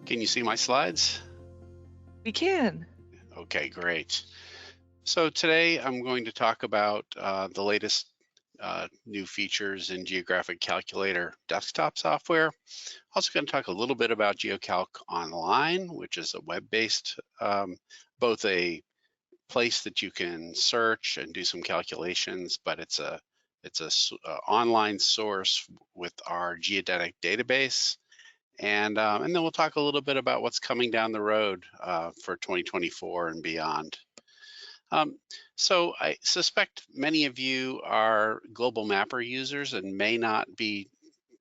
Can you see my slides? We can. Okay, great. So today I'm going to talk about the latest new features in Geographic Calculator desktop software. Also going to talk a little bit about GeoCalc Online, which is a web-based, both a place that you can search and do some calculations, but it's a online source with our geodetic database. And then we'll talk a little bit about what's coming down the road for 2024 and beyond. Um, so I suspect many of you are global mapper users and may not be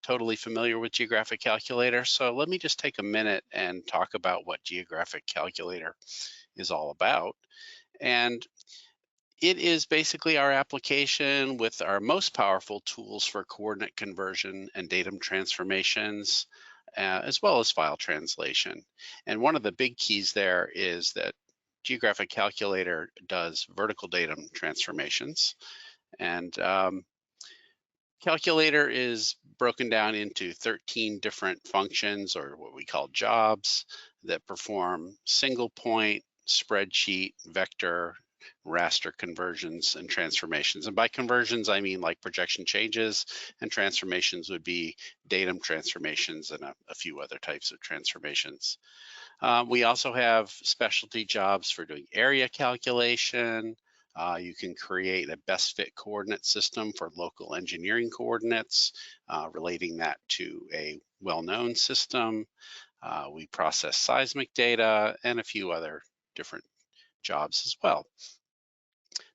totally familiar with Geographic Calculator. So let me just take a minute and talk about what Geographic Calculator is all about. And it is basically our application with our most powerful tools for coordinate conversion and datum transformations, as well as file translation. And one of the big keys there is that Geographic Calculator does vertical datum transformations. And Calculator is broken down into 13 different functions, or what we call jobs, that perform single point, spreadsheet, vector, raster conversions and transformations. And by conversions, I mean like projection changes, and transformations would be datum transformations and a few other types of transformations. We also have specialty jobs for doing area calculation. You can create a best fit coordinate system for local engineering coordinates, relating that to a well-known system. We process seismic data and a few other different jobs as well.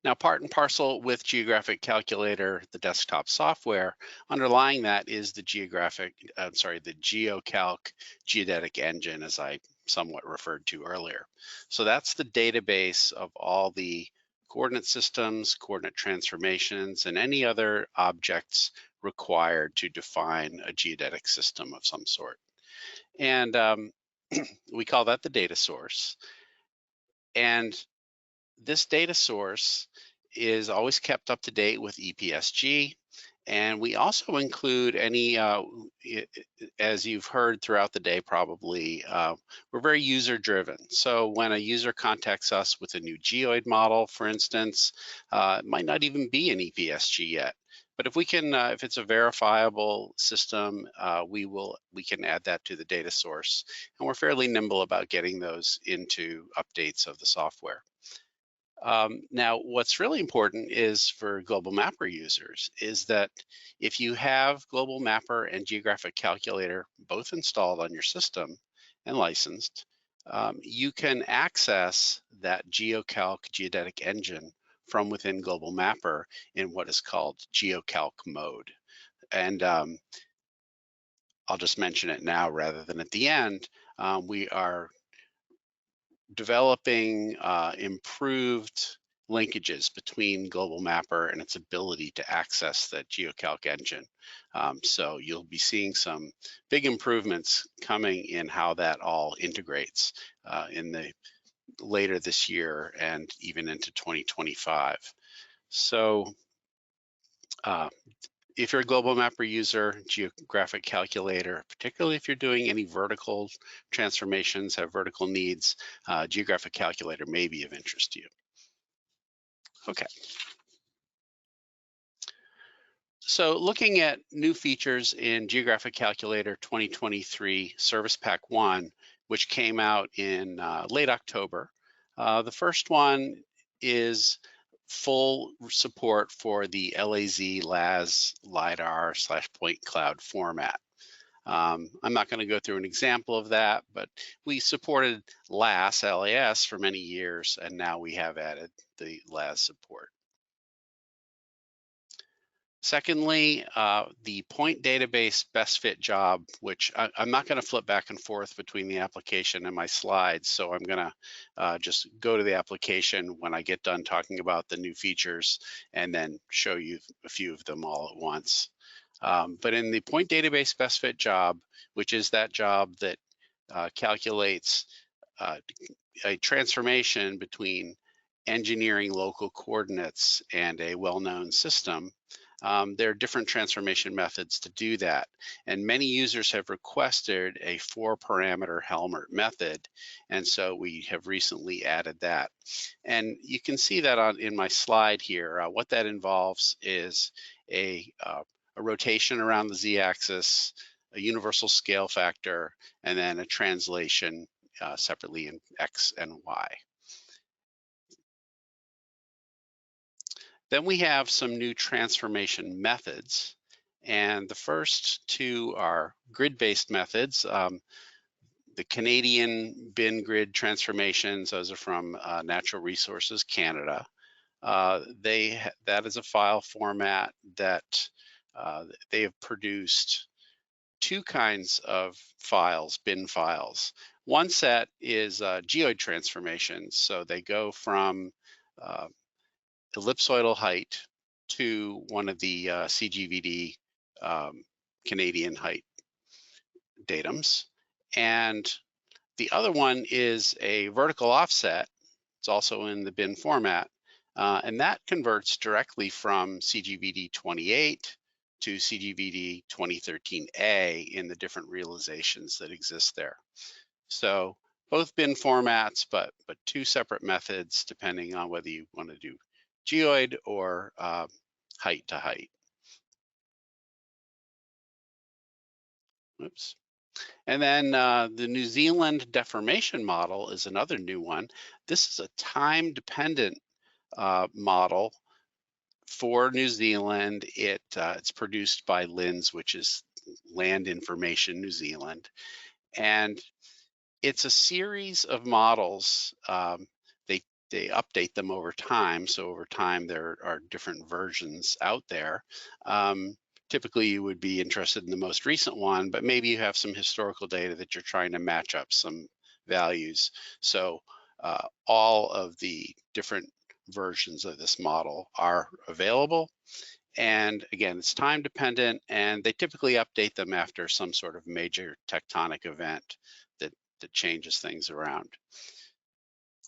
Now, part and parcel with Geographic Calculator, the desktop software, underlying that is the the GeoCalc geodetic engine, as I somewhat referred to earlier. So that's the database of all the coordinate systems, coordinate transformations, and any other objects required to define a geodetic system of some sort. And we call that the data source. And this data source is always kept up to date with EPSG. And we also include any, as you've heard throughout the day probably, we're very user driven. So when a user contacts us with a new geoid model, for instance, it might not even be an EPSG yet. But if we can, if it's a verifiable system, we can add that to the data source. And we're fairly nimble about getting those into updates of the software. Now, what's really important is for Global Mapper users is that if you have Global Mapper and Geographic Calculator both installed on your system and licensed, you can access that GeoCalc geodetic engine from within Global Mapper in what is called GeoCalc mode. And I'll just mention it now rather than at the end. We are developing improved linkages between Global Mapper and its ability to access the GeoCalc engine. So you'll be seeing some big improvements coming in how that all integrates in the later this year and even into 2025. So if you're a Global Mapper user, Geographic Calculator, particularly if you're doing any vertical transformations, have vertical needs, Geographic Calculator may be of interest to you. Okay. So looking at new features in Geographic Calculator 2023 Service Pack 1, which came out in late October. The first one is full support for the LAZ LiDAR / point cloud format. I'm not going to go through an example of that, but we supported LAS for many years, and now we have added the LAS support. Secondly, the point database best fit job, which I'm not going to flip back and forth between the application and my slides. So I'm going to just go to the application when I get done talking about the new features and then show you a few of them all at once. But in the point database best fit job, which is that job that calculates a transformation between engineering local coordinates and a well-known system, There are different transformation methods to do that. And many users have requested a 4-parameter Helmert method. And so we have recently added that. And you can see that in my slide here. What that involves is a rotation around the z-axis, a universal scale factor, and then a translation separately in X and Y. Then we have some new transformation methods. And the first two are grid-based methods. The Canadian bin grid transformations, those are from Natural Resources Canada. That is a file format that they have produced two kinds of files, bin files. One set is geoid transformations. So they go from ellipsoidal height to one of the CGVD Canadian height datums. And the other one is a vertical offset. It's also in the bin format. And that converts directly from CGVD 28 to CGVD 2013A in the different realizations that exist there. So both bin formats, but two separate methods depending on whether you want to do geoid or height to height. Oops. And then the New Zealand deformation model is another new one. This is a time-dependent model for New Zealand. It's produced by LINZ, which is Land Information New Zealand. And it's a series of models. They update them over time. So over time, there are different versions out there. Typically, you would be interested in the most recent one, but maybe you have some historical data that you're trying to match up some values. So all of the different versions of this model are available. And again, it's time dependent, and they typically update them after some sort of major tectonic event that changes things around.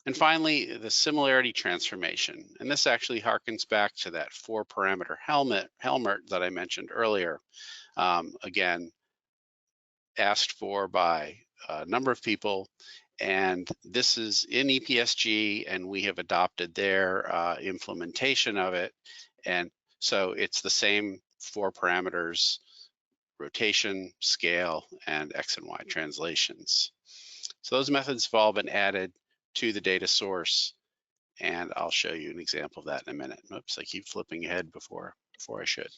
And finally, the similarity transformation. And this actually harkens back to that 4-parameter Helmert that I mentioned earlier. Again, asked for by a number of people. And this is in EPSG, and we have adopted their implementation of it. And so it's the same 4 parameters: rotation, scale, and X and Y translations. So those methods have all been added to the data source, and I'll show you an example of that in a minute. Oops, I keep flipping ahead before I should.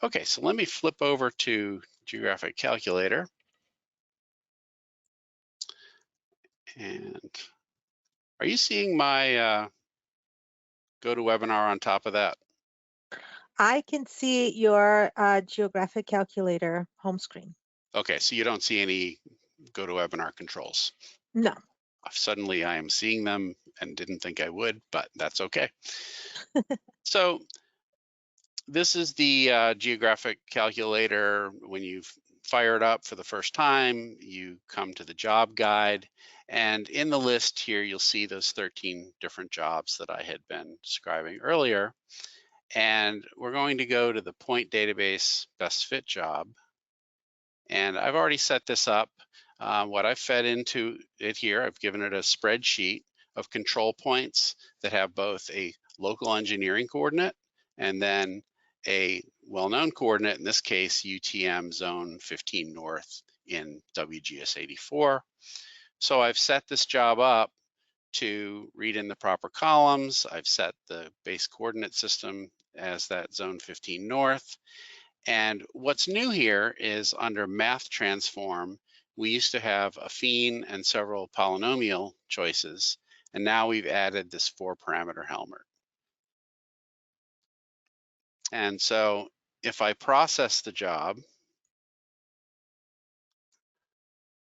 Okay, so let me flip over to Geographic Calculator. And are you seeing my GoToWebinar on top of that? I can see your Geographic Calculator home screen. Okay, so you don't see any GoToWebinar controls? No. Suddenly I am seeing them and didn't think I would, but that's okay. So this is the Geographic Calculator. When you fire it up for the first time, you come to the job guide. And in the list here, you'll see those 13 different jobs that I had been describing earlier. And we're going to go to the point database best fit job. And I've already set this up. What I've fed into it here, I've given it a spreadsheet of control points that have both a local engineering coordinate and then a well-known coordinate, in this case, UTM zone 15 north in WGS 84. So I've set this job up to read in the proper columns. I've set the base coordinate system as that zone 15 north. And what's new here is under math transform, we used to have affine and several polynomial choices, and now we've added this 4-parameter Helmert. And so if I process the job,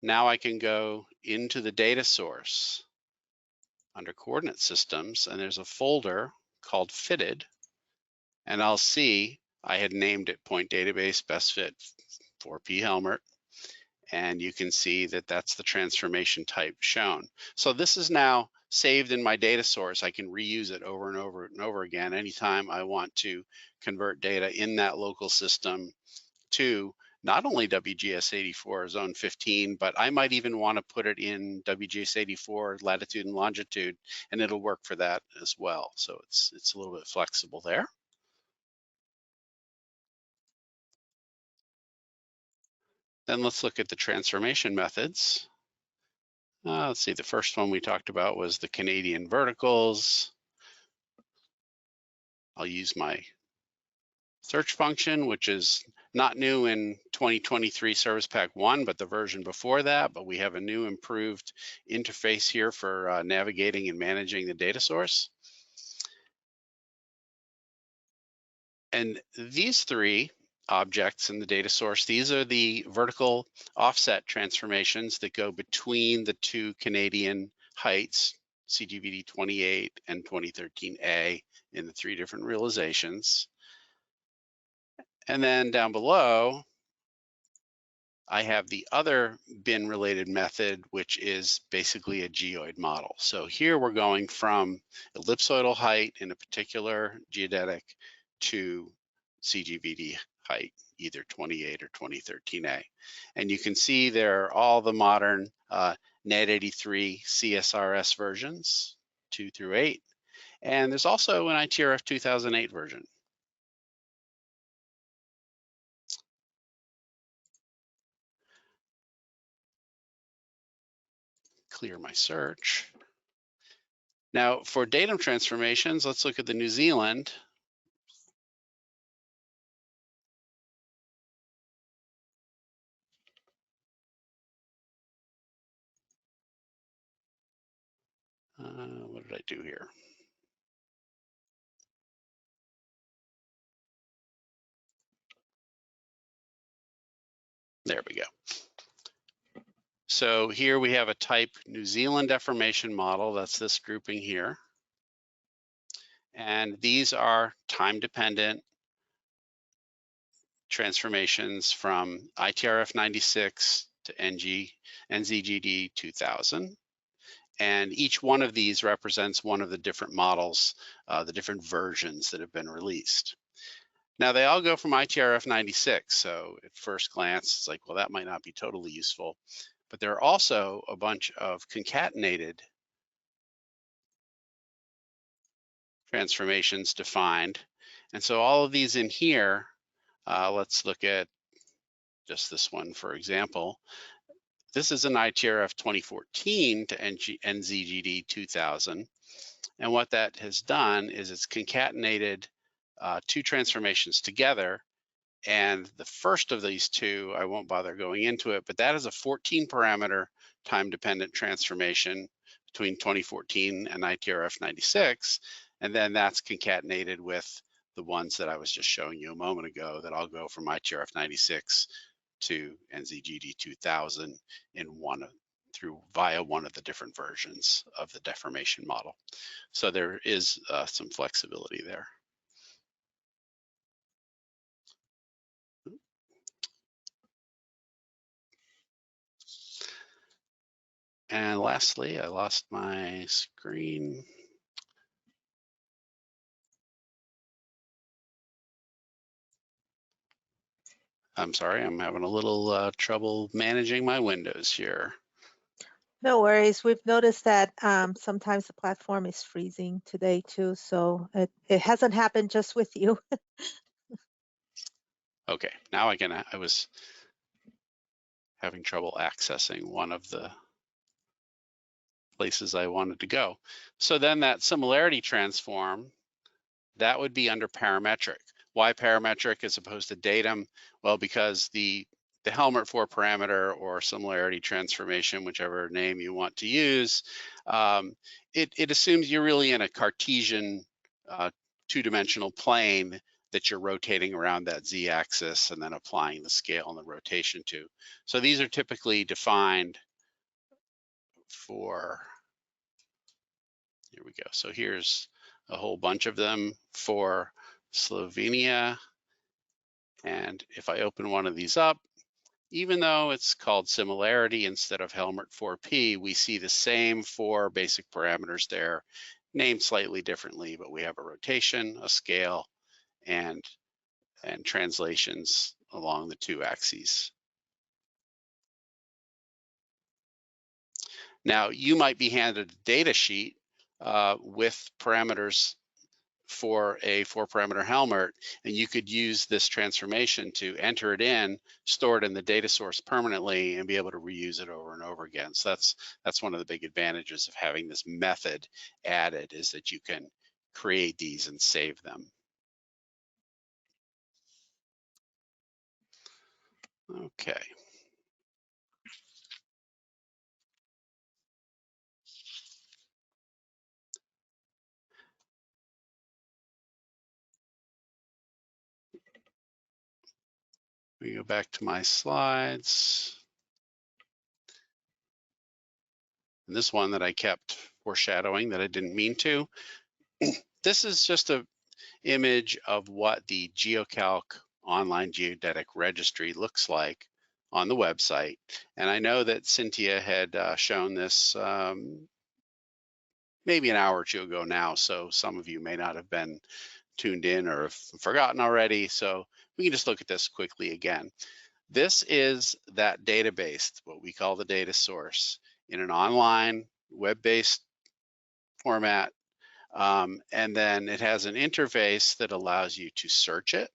now I can go into the data source under coordinate systems, and there's a folder called fitted, and I'll see I had named it point database best fit 4P Helmert. And you can see that that's the transformation type shown. So this is now saved in my data source. I can reuse it over and over and over again anytime I want to convert data in that local system to not only WGS84 zone 15, but I might even want to put it in WGS84 latitude and longitude, and it'll work for that as well. So it's a little bit flexible there. Then let's look at the transformation methods. Let's see, the first one we talked about was the Canadian verticals. I'll use my search function, which is not new in 2023 Service Pack 1, but the version before that. But we have a new improved interface here for navigating and managing the data source. And these three objects in the data source, these are the vertical offset transformations that go between the two Canadian heights, CGVD 28 and 2013A in the three different realizations. And then down below, I have the other bin related method, which is basically a geoid model. So here we're going from ellipsoidal height in a particular geodetic to CGVD height, either 28 or 2013A. And you can see there are all the modern NET83 CSRS versions, 2 through 8. And there's also an ITRF 2008 version. Clear my search. Now for datum transformations, let's look at the New Zealand. What did I do here? There we go. So here we have a type New Zealand deformation model. That's this grouping here. And these are time-dependent transformations from ITRF 96 to NZGD 2000. And each one of these represents one of the different models, the different versions that have been released. Now they all go from ITRF 96, so at first glance, it's like, well, that might not be totally useful. But there are also a bunch of concatenated transformations defined. And so all of these in here, let's look at just this one, for example. This is an ITRF 2014 to NZGD 2000. And what that has done is it's concatenated two transformations together. And the first of these two, I won't bother going into it, but that is a 14 parameter time-dependent transformation between 2014 and ITRF 96. And then that's concatenated with the ones that I was just showing you a moment ago that I'll go from ITRF 96 to NZGD 2000 via one of the different versions of the deformation model. So there is some flexibility there. And lastly, I lost my screen. I'm sorry, I'm having a little trouble managing my windows here. No worries. We've noticed that sometimes the platform is freezing today too, so it hasn't happened just with you. Okay, now I was having trouble accessing one of the places I wanted to go. So then that similarity transform, that would be under parametric. Why parametric as opposed to datum? Well, because the Helmert 4 parameter or similarity transformation, whichever name you want to use, it assumes you're really in a Cartesian two-dimensional plane that you're rotating around that z-axis and then applying the scale and the rotation to. So these are typically defined for, here we go. So here's a whole bunch of them for Slovenia. And if I open one of these up, even though it's called similarity instead of Helmert 4P, we see the same four basic parameters there, named slightly differently, but we have a rotation, a scale, and translations along the two axes. Now, you might be handed a data sheet with parameters for a 4-parameter Helmert, and you could use this transformation to enter it in, store it in the data source permanently, and be able to reuse it over and over again. So that's one of the big advantages of having this method added, is that you can create these and save them. Okay. We go back to my slides. And this one that I kept foreshadowing that I didn't mean to. This is just an image of what the GeoCalc Online Geodetic Registry looks like on the website. And I know that Cynthia had shown this maybe an hour or two ago now, so some of you may not have been tuned in or have forgotten already. So we can just look at this quickly again. This is that database, what we call the data source, in an online web-based format. And then it has an interface that allows you to search it,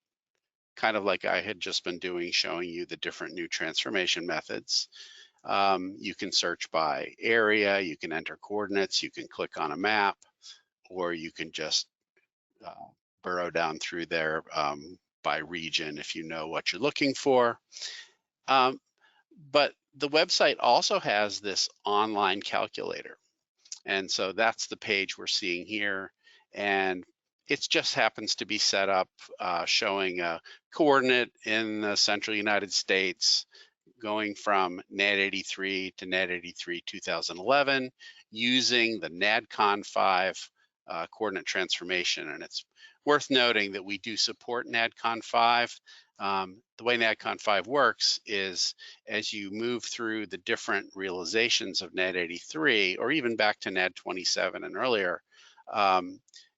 kind of like I had just been doing, showing you the different new transformation methods. You can search by area, you can enter coordinates, you can click on a map, or you can just burrow down through there by region if you know what you're looking for. But the website also has this online calculator. And so that's the page we're seeing here. And it just happens to be set up showing a coordinate in the central United States going from NAD83 to NAD83 2011 using the NADCON5 coordinate transformation. And it's worth noting that we do support NADCON5. The way NADCON5 works is as you move through the different realizations of NAD83, or even back to NAD27 and earlier,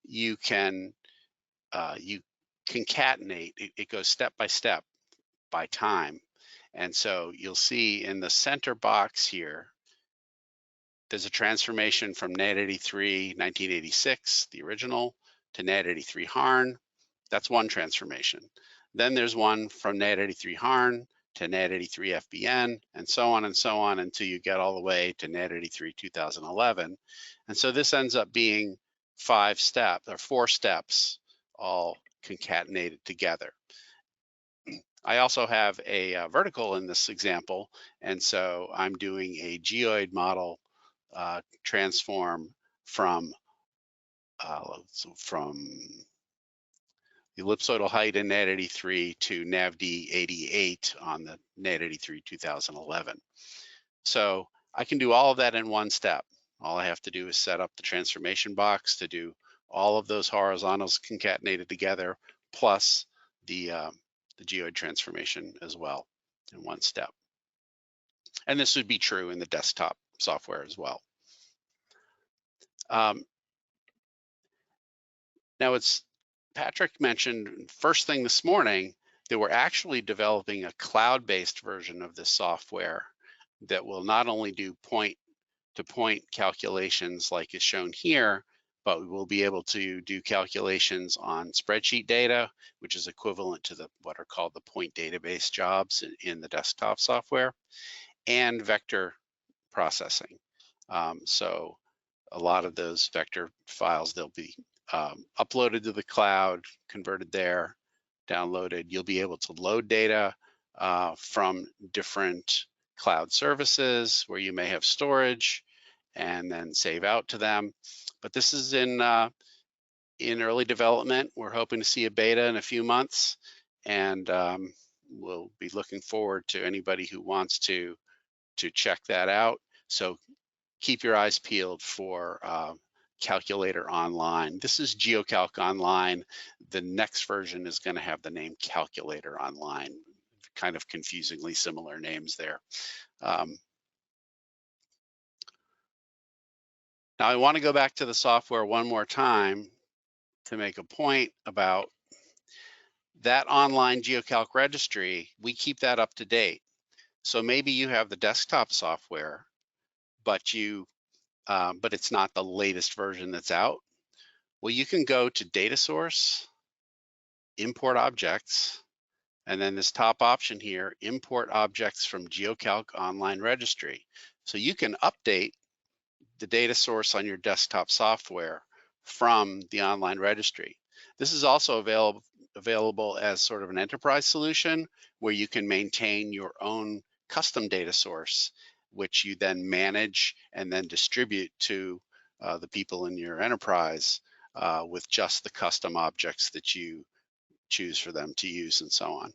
you can you concatenate. It goes step by step by time. And so you'll see in the center box here, there's a transformation from NAD83 1986, the original, to NAD83 Harn. That's one transformation. Then there's one from NAD83 Harn to NAD83 FBN, and so on until you get all the way to NAD83 2011. And so this ends up being 5 steps or 4 steps all concatenated together. I also have a vertical in this example, and so I'm doing a geoid model transform from the ellipsoidal height in NAD83 to NAVD 88 on the NAD83 2011. So I can do all of that in one step. All I have to do is set up the transformation box to do all of those horizontals concatenated together, plus the geoid transformation as well in one step. And this would be true in the desktop software as well. Now, it's Patrick mentioned first thing this morning that we're actually developing a cloud-based version of this software that will not only do point-to-point calculations like is shown here, but we will be able to do calculations on spreadsheet data, which is equivalent to what are called the point database jobs in the desktop software, and vector processing. So a lot of those vector files, they'll be uploaded to the cloud, converted there, downloaded. You'll be able to load data from different cloud services where you may have storage and then save out to them. But this is in early development. We're hoping to see a beta in a few months, and we'll be looking forward to anybody who wants to check that out. So keep your eyes peeled for Calculator Online. This is GeoCalc Online. The next version is going to have the name Calculator Online. kind of confusingly similar names there. Now I want to go back to the software one more time to make a point about that online GeoCalc registry. We keep that up to date. So maybe you have the desktop software, but but it's not the latest version that's out. Well, you can go to Data Source, Import Objects, and then this top option here, Import Objects from GeoCalc Online Registry. So you can update the data source on your desktop software from the online registry. This is also available as sort of an enterprise solution where you can maintain your own custom data source, which you then manage and then distribute to the people in your enterprise with just the custom objects that you choose for them to use and so on.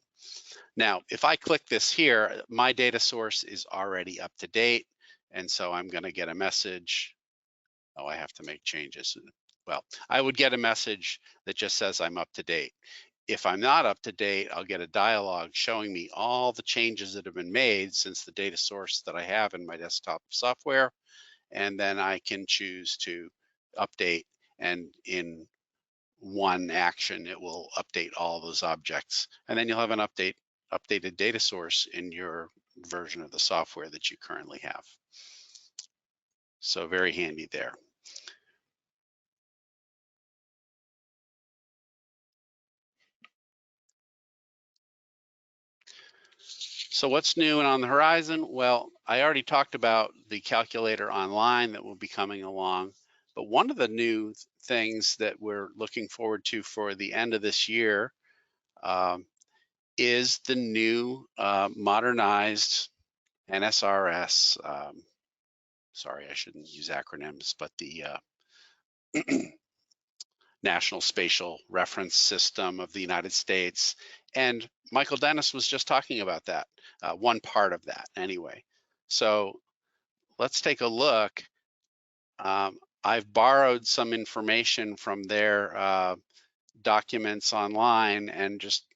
Now, if I click this here, my data source is already up to date. And so I'm going to get a message. Oh, I have to make changes. Well, I would get a message that just says I'm up to date. If I'm not up to date, I'll get a dialog showing me all the changes that have been made since the data source that I have in my desktop software. And then I can choose to update, and in one action, it will update all those objects. And then you'll have an updated data source in your version of the software that you currently have. So very handy there. So what's new and on the horizon? Well, I already talked about the calculator online that will be coming along, but one of the new things that we're looking forward to for the end of this year is the new modernized NSRS. Sorry, I shouldn't use acronyms, but the National Spatial Reference System of the United States. And Michael Dennis was just talking about that, one part of that anyway. So let's take a look. I've borrowed some information from their documents online and just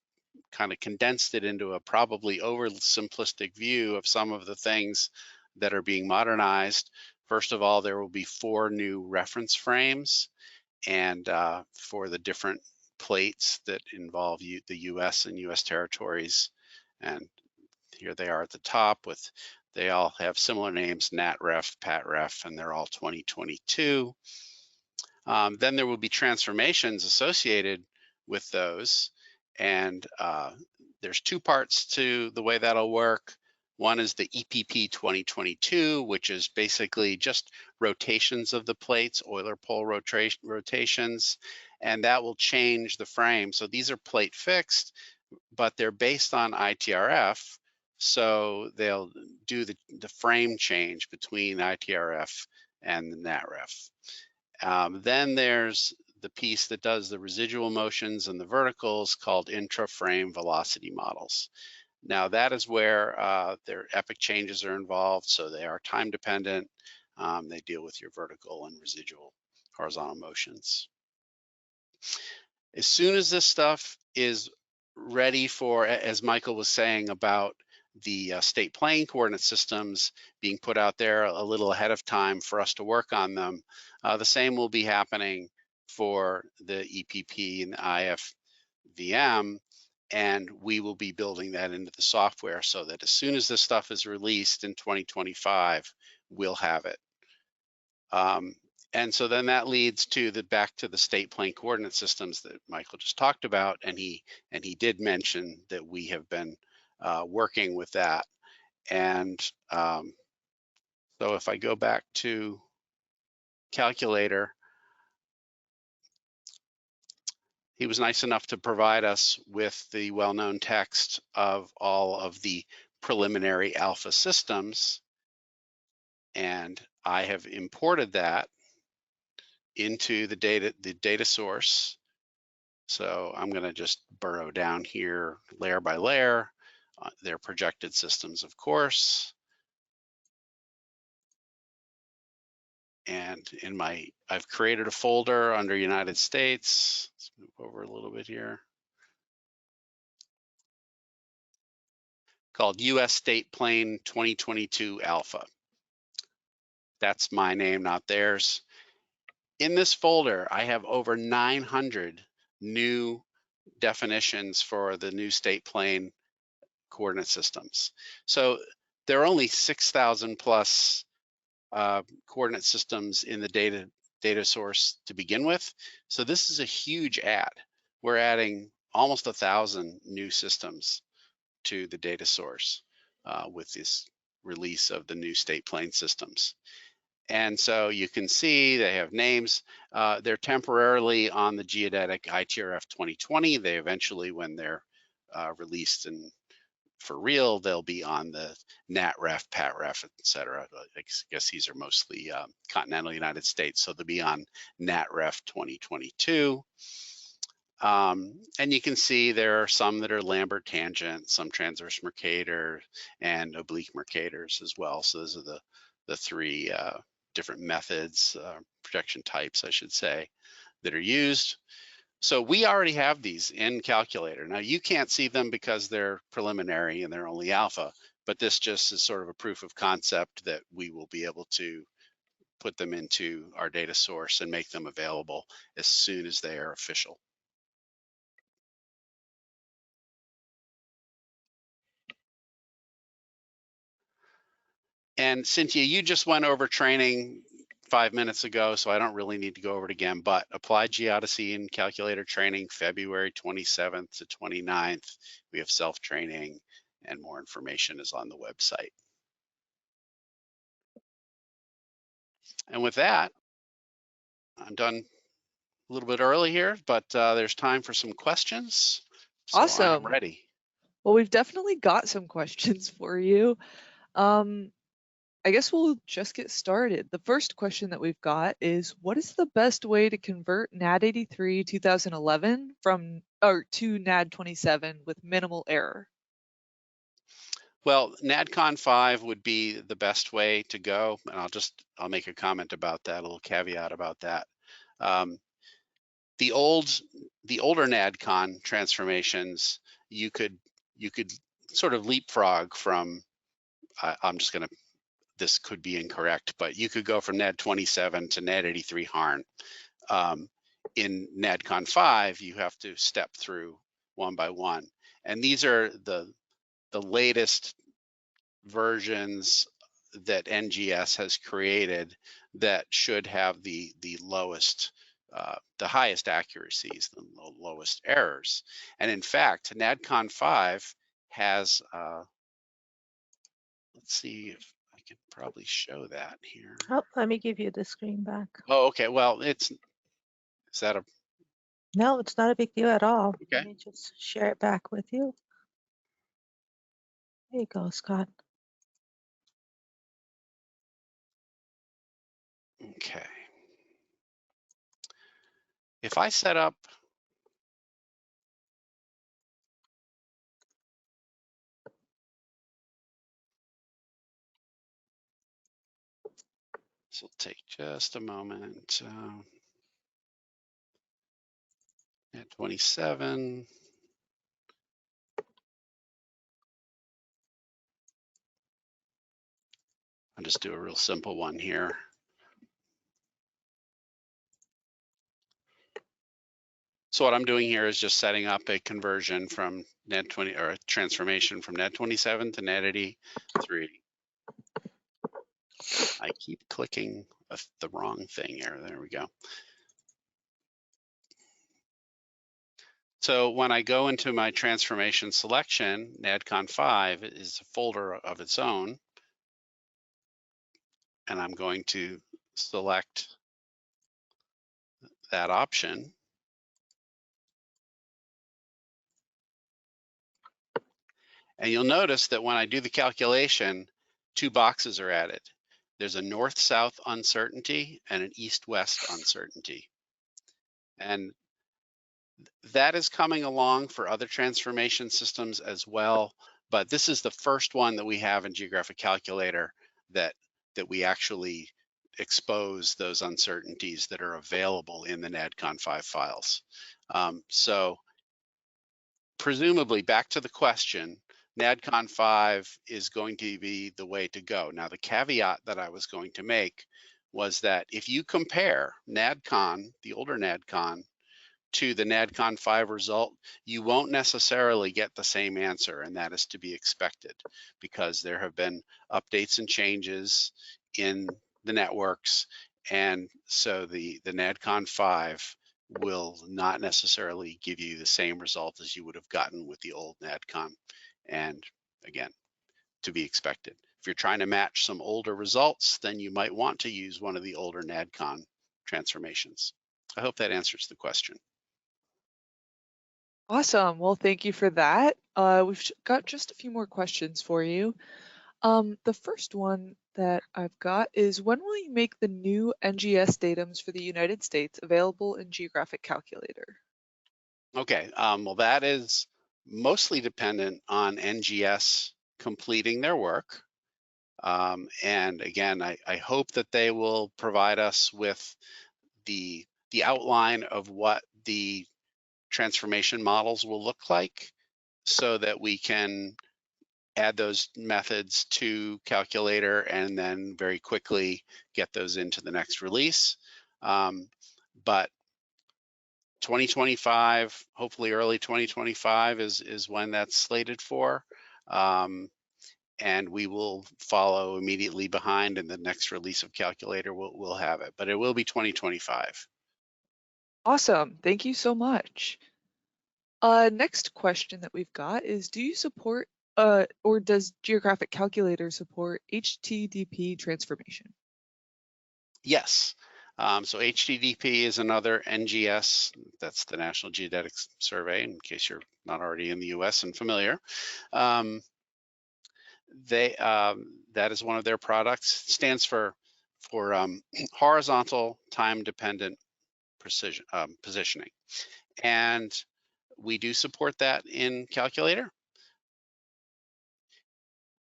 kind of condensed it into a probably oversimplistic view of some of the things that are being modernized. First of all, there will be 4 new reference frames, and for the different plates that involve the US and US territories. And here they are at the top they all have similar names, NatRef, PatRef, and they're all 2022. Then there will be transformations associated with those. And there's 2 parts to the way that'll work. One is the EPP 2022, which is basically just rotations of the plates, Euler pole rotations, and that will change the frame. So these are plate fixed, but they're based on ITRF. So they'll do the frame change between ITRF and the NatRef. Then there's the piece that does the residual motions and the verticals called intra-frame velocity models. Now that is where their epoch changes are involved, so they are time dependent. They deal with your vertical and residual horizontal motions. As soon as this stuff is ready for, as Michael was saying about the state plane coordinate systems being put out there a little ahead of time for us to work on them, the same will be happening for the EPP and the IFVM, and we will be building that into the software so that as soon as this stuff is released in 2025, we'll have it. And so then that leads to back to the state plane coordinate systems that Michael just talked about, and he did mention that we have been working with that. And so if I go back to calculator, he was nice enough to provide us with the well-known text of all of the preliminary alpha systems, and I have imported that into the data source. So I'm going to just burrow down here layer by layer. They're projected systems, of course. And I've created a folder under United States. Let's move over a little bit here. called US State Plane 2022 Alpha. That's my name, not theirs. In this folder, I have over 900 new definitions for the new state plane coordinate systems. So there are only 6,000 plus coordinate systems in the data source to begin with. So this is a huge add. We're adding almost 1,000 new systems to the data source with this release of the new state plane systems. And so you can see they have names. They're temporarily on the Geodetic ITRF 2020. They eventually, when they're released and for real, they'll be on the NatRef, PatRef, et cetera. I guess these are mostly continental United States, so they'll be on NatRef 2022. And you can see there are some that are Lambert tangent, some transverse Mercator, and oblique Mercators as well. So those are the three different methods, projection types, I should say, that are used. So we already have these in Calculator. Now you can't see them because they're preliminary and they're only alpha, but this just is sort of a proof of concept that we will be able to put them into our data source and make them available as soon as they are official. And Cynthia, you just went over training 5 minutes ago, so I don't really need to go over it again, but Applied Geodesy and Calculator training, February 27th to 29th. We have self-training and more information is on the website. And with that, I'm done a little bit early here, but there's time for some questions. So Awesome. I'm ready. Well, we've definitely got some questions for you. I guess we'll just get started. The first question that we've got is, what is the best way to convert NAD 83 2011 to NAD 27 with minimal error? Well, NADCON 5 would be the best way to go, and I'll make a comment about that, a little caveat about that. The older NADCON transformations, you could sort of leapfrog from. This could be incorrect, but you could go from NAD 27 to NAD 83 Harn. In NADCON 5, you have to step through one by one, and these are the latest versions that NGS has created that should have the lowest, the highest accuracies, the lowest errors. And in fact, NADCON 5 has, let's see if I can probably show that here. Oh, let me give you the screen back. Oh, okay. Well, is that a? No, it's not a big deal at all. Okay. Let me just share it back with you. There you go, Scott. Okay. If I set up this will take just a moment. At 27. I'll just do a real simple one here. So what I'm doing here is just setting up a conversion from NAD 20 or a transformation from NAD 27 to NAD 83. I keep clicking the wrong thing here. There we go. So when I go into my transformation selection, NADCON 5 is a folder of its own. And I'm going to select that option. And you'll notice that when I do the calculation, two boxes are added. There's a north-south uncertainty and an east-west uncertainty. And that is coming along for other transformation systems as well. But this is the first one that we have in Geographic Calculator that we actually expose those uncertainties that are available in the NADCON 5 files. So presumably, back to the question, NADCON 5 is going to be the way to go. Now, the caveat that I was going to make was that if you compare NADCON, the older NADCON, to the NADCON 5 result, you won't necessarily get the same answer, and that is to be expected because there have been updates and changes in the networks, and so the NADCON 5 will not necessarily give you the same result as you would have gotten with the old NADCON, and again, to be expected. If you're trying to match some older results, then you might want to use one of the older NADCON transformations. I hope that answers the question. Awesome. Well, thank you for that. We've got just a few more questions for you. The first one that I've got is, when will you make the new NGS datums for the United States available in Geographic Calculator? Okay, well, that is mostly dependent on NGS completing their work. And again, I hope that they will provide us with the outline of what the transformation models will look like so that we can add those methods to calculator and then very quickly get those into the next release. But 2025, hopefully early 2025 is when that's slated for. And we will follow immediately behind, and the next release of calculator we'll have it, but it will be 2025. Awesome. Thank you so much. Next question that we've got is, do you support or does Geographic Calculator support HTDP transformation? Yes. So HTDP is another NGS. That's the National Geodetic Survey, in case you're not already in the US and familiar. That is one of their products. It stands for horizontal time-dependent precision positioning, and we do support that in calculator.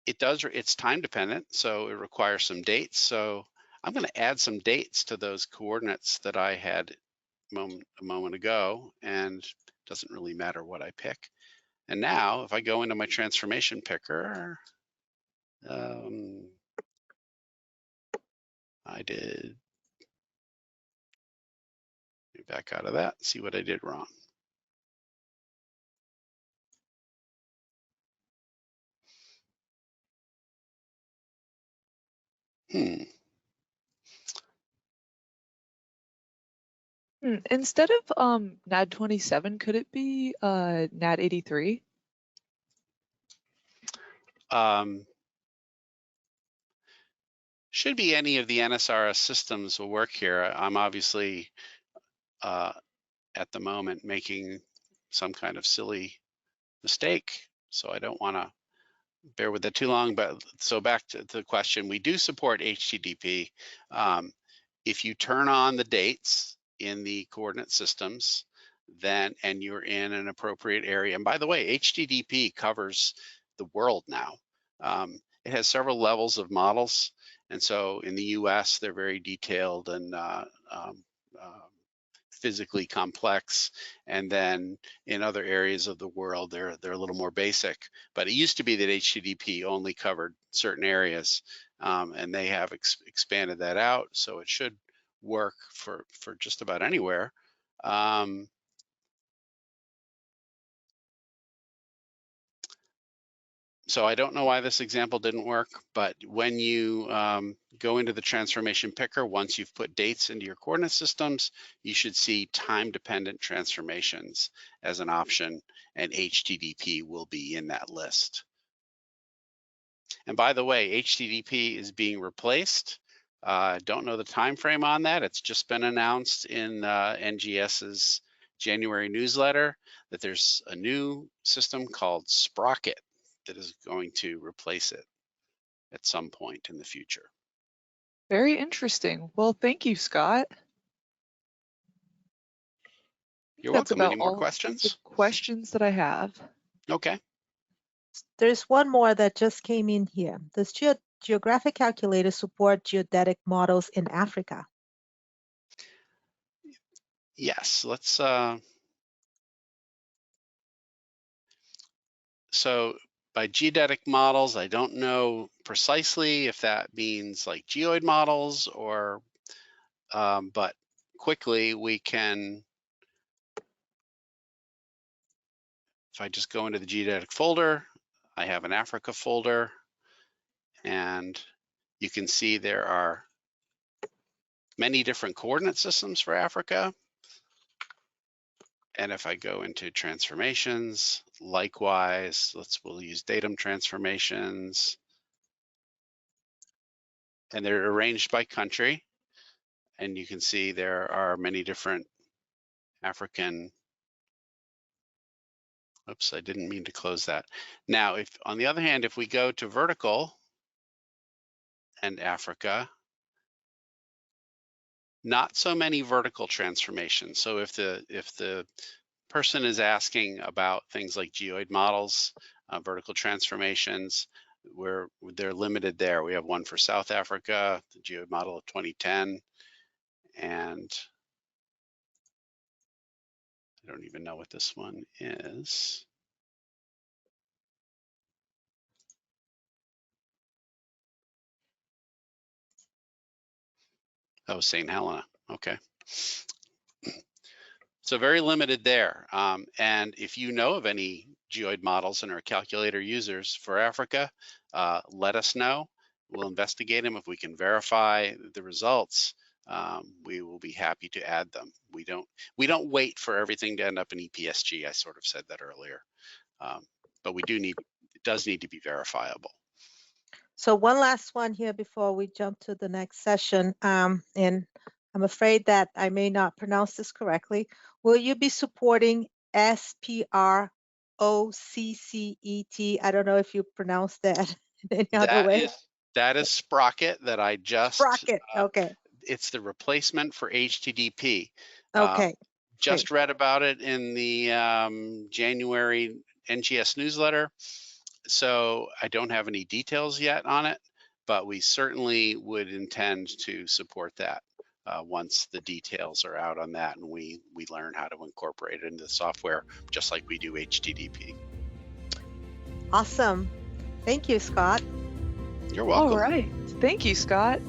It's time dependent, so it requires some dates. So I'm going to add some dates to those coordinates that I had a moment ago, and it doesn't really matter what I pick. And now if I go into my transformation picker, I did back out of that, see what I did wrong. Instead of NAD 27, could it be NAD 83? Should be any of the NSRS systems will work here. I'm obviously at the moment making some kind of silly mistake, so I don't want to bear with it too long. But so back to the question, we do support HTDP. If you turn on the dates in the coordinate systems, then and you're in an appropriate area. And by the way, HTDP covers the world now. It has several levels of models, and so in the US they're very detailed and physically complex, and then in other areas of the world they're a little more basic. But it used to be that HTDP only covered certain areas, and they have expanded that out, so it should work for just about anywhere. So I don't know why this example didn't work, but when you go into the transformation picker, once you've put dates into your coordinate systems, you should see time-dependent transformations as an option, and HTDP will be in that list. And by the way, HTDP is being replaced. Don't know the time frame on that. It's just been announced in NGS's January newsletter that there's a new system called Sprocket that is going to replace it at some point in the future. Very interesting. Well, thank you, Scott. You're That's welcome. about Any more all questions? the questions that I have. Okay. There's one more that just came in here. Does Geographic Calculator support geodetic models in Africa? Yes, let's so by geodetic models, I don't know precisely if that means like geoid models or, but quickly we can, if I just go into the geodetic folder, I have an Africa folder, and you can see there are many different coordinate systems for Africa. And if I go into transformations, likewise, we'll use datum transformations. And they're arranged by country. And you can see there are many different African, oops, I didn't mean to close that. Now, if on the other hand, if we go to vertical and Africa, not so many vertical transformations. So if the person is asking about things like geoid models, vertical transformations, they're limited there. We have one for South Africa, the geoid model of 2010, and I don't even know what this one is. Oh, St. Helena, okay. So very limited there. And if you know of any geoid models and are calculator users for Africa, let us know. We'll investigate them. If we can verify the results, we will be happy to add them. We don't wait for everything to end up in EPSG. I sort of said that earlier, but it does need to be verifiable. So one last one here before we jump to the next session, and I'm afraid that I may not pronounce this correctly. Will you be supporting SPROCCET? I don't know if you pronounce that in any other way. That is Sprocket that I just. Sprocket, okay. It's the replacement for HTTP. Okay. Just read about it in the January NGS newsletter. So I don't have any details yet on it, but we certainly would intend to support that once the details are out on that and we learn how to incorporate it into the software, just like we do HTTP. Awesome. Thank you, Scott. You're welcome. All right. Thank you, Scott.